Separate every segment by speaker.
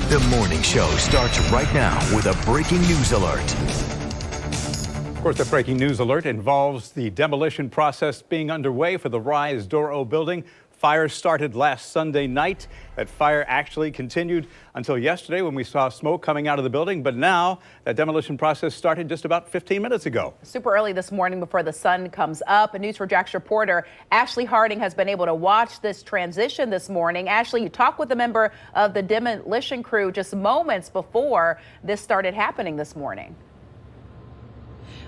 Speaker 1: The morning show starts right now with a breaking news alert.
Speaker 2: Of course, the breaking news alert involves the demolition process being underway for the RISE Doro building. Fire started last Sunday night. That fire actually continued until yesterday when we saw smoke coming out of the building. But now that demolition process started just about 15 minutes ago.
Speaker 3: Super early this morning before the sun comes up. A News4Jax reporter, Ashley Harding, has been able to watch this transition this morning. Ashley, you talked with a member of the demolition crew just moments before this started happening this morning.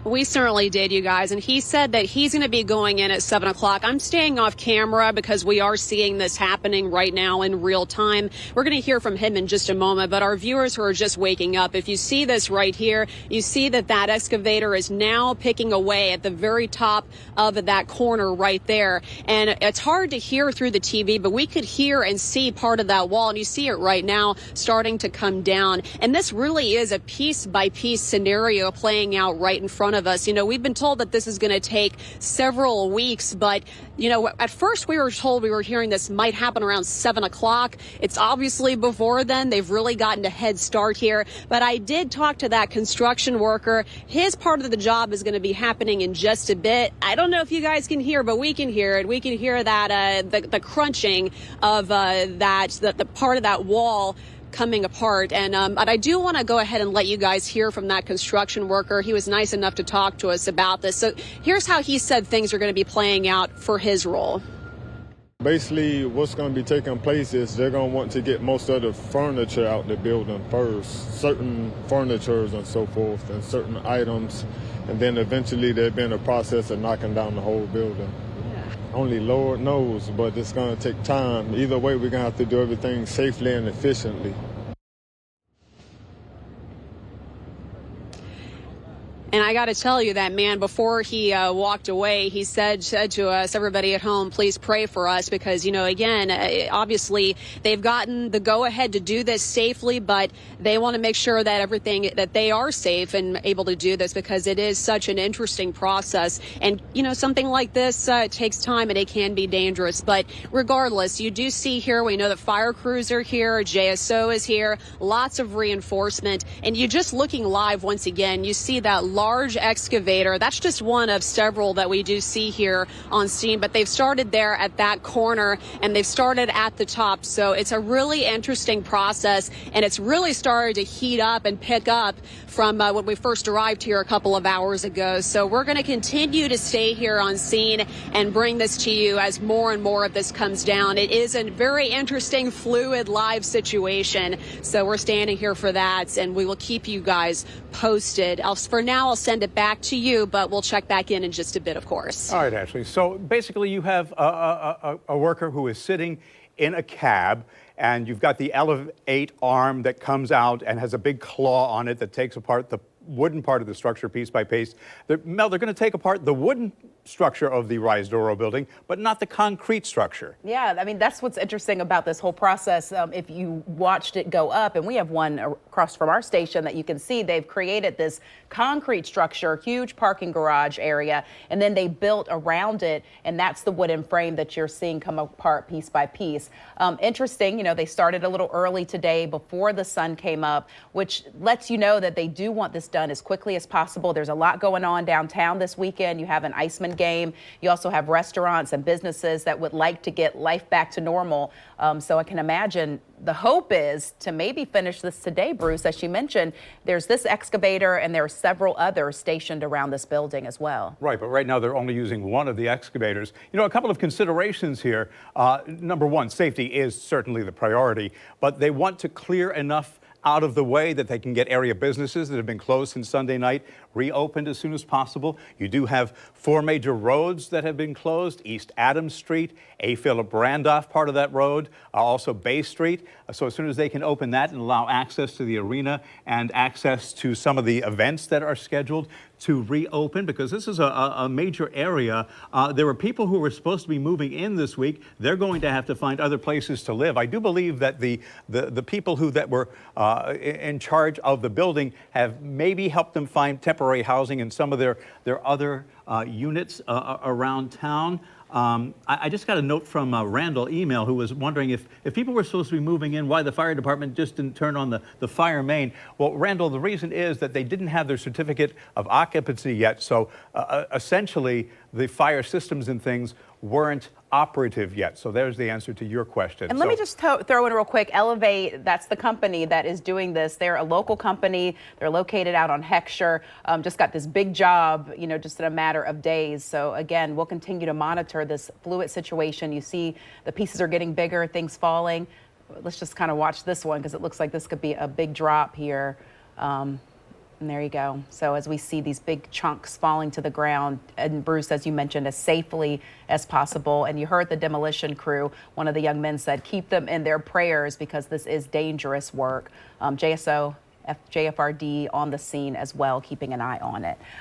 Speaker 4: We certainly did, you guys. And he said that he's going to be going in at 7 o'clock. I'm staying off camera because we are seeing this happening right now in real time. We're going to hear from him in just a moment. But our viewers who are just waking up, if you see this right here, you see that that excavator is now picking away at the very top of that corner right there. And it's hard to hear through the TV, but we could hear and see part of that wall. And you see it right now starting to come down. And this really is a piece by piece scenario playing out right in front of us. You know, we've been told that this is going to take several weeks, but, you know, at first we were told we were hearing this might happen around 7 o'clock. It's obviously before then. They've really gotten a head start here. But I did talk to that construction worker. His part of the job is going to be happening in just a bit. I don't know if you guys can hear, but we can hear it. We can hear that the crunching of the part of that wall coming apart. And but I do want to go ahead and let you guys hear from that construction worker. He was nice enough to talk to us about this. So here's how he said things are going to be playing out for his role.
Speaker 5: Basically, what's going to be taking place is they're going to want to get most of the furniture out the building first, certain furnitures and so forth, and certain items, and then eventually there'll be in a process of knocking down the whole building. Only Lord knows, but it's going to take time. Either way, we're going to have to do everything safely and efficiently.
Speaker 4: And I got to tell you that man, before he walked away, he said to us, everybody at home, please pray for us because, you know, again, obviously they've gotten the go ahead to do this safely, but they want to make sure that that they are safe and able to do this because it is such an interesting process. And, you know, something like this takes time and it can be dangerous. But regardless, you do see here, we know that fire crews are here, JSO is here, lots of reinforcement. And you're just looking live once again, you see that large excavator. That's just one of several that we do see here on scene, but they've started there at that corner and they've started at the top. So it's a really interesting process and it's really started to heat up and pick up from when we first arrived here a couple of hours ago. So we're going to continue to stay here on scene and bring this to you as more and more of this comes down. It is a very interesting, fluid, live situation. So we're standing here for that and we will keep you guys posted. For now, I'll send it back to you, but we'll check back in just a bit, of course.
Speaker 2: All right, Ashley. So basically you have a worker who is sitting in a cab and you've got the Elevate arm that comes out and has a big claw on it that takes apart the wooden part of the structure piece by piece. Mel, they're going to take apart the wooden structure of the RISE Doro building, but not the concrete structure.
Speaker 3: Yeah, I mean, that's what's interesting about this whole process. If you watched it go up, and we have one across from our station that you can see, they've created this concrete structure, huge parking garage area, and then they built around it, and that's the wooden frame that you're seeing come apart piece by piece. Interesting, you know, they started a little early today before the sun came up, which lets you know that they do want this done as quickly as possible. There's a lot going on downtown this weekend. You have an Iceman game. You also have restaurants and businesses that would like to get life back to normal. So I can imagine the hope is to maybe finish this today, Bruce. As you mentioned, there's this excavator and there are several others stationed around this building as well.
Speaker 2: Right, but right now they're only using one of the excavators. You know, a couple of considerations here. Number one, safety is certainly the priority, but they want to clear enough out of the way that they can get area businesses that have been closed since Sunday night reopened as soon as possible. You do have 4 major roads that have been closed: East Adams Street, A. Philip Randolph part of that road, also Bay Street. So as soon as they can open that and allow access to the arena and access to some of the events that are scheduled to reopen, because this is a major area. There were people who were supposed to be moving in this week. They're going to have to find other places to live. I do believe that the people that were in charge of the building have maybe helped them find temporary housing in some of their other units around town. I just got a note from Randall email, who was wondering if people were supposed to be moving in, why the fire department just didn't turn on the fire main. Well, Randall, the reason is that they didn't have their certificate of occupancy yet. So essentially, the fire systems and things weren't operative yet. So there's the answer to your question.
Speaker 3: And let me just throw in real quick, Elevate, that's the company that is doing this. They're a local company. They're located out on Heckscher. Just got this big job, you know, just in a matter of days. So again, we'll continue to monitor this fluid situation. You see the pieces are getting bigger, things falling. Let's just kind of watch this one because it looks like this could be a big drop here. And there you go. So as we see these big chunks falling to the ground, and Bruce, as you mentioned, as safely as possible. And you heard the demolition crew, one of the young men said, keep them in their prayers because this is dangerous work. JSO, JFRD on the scene as well, keeping an eye on it.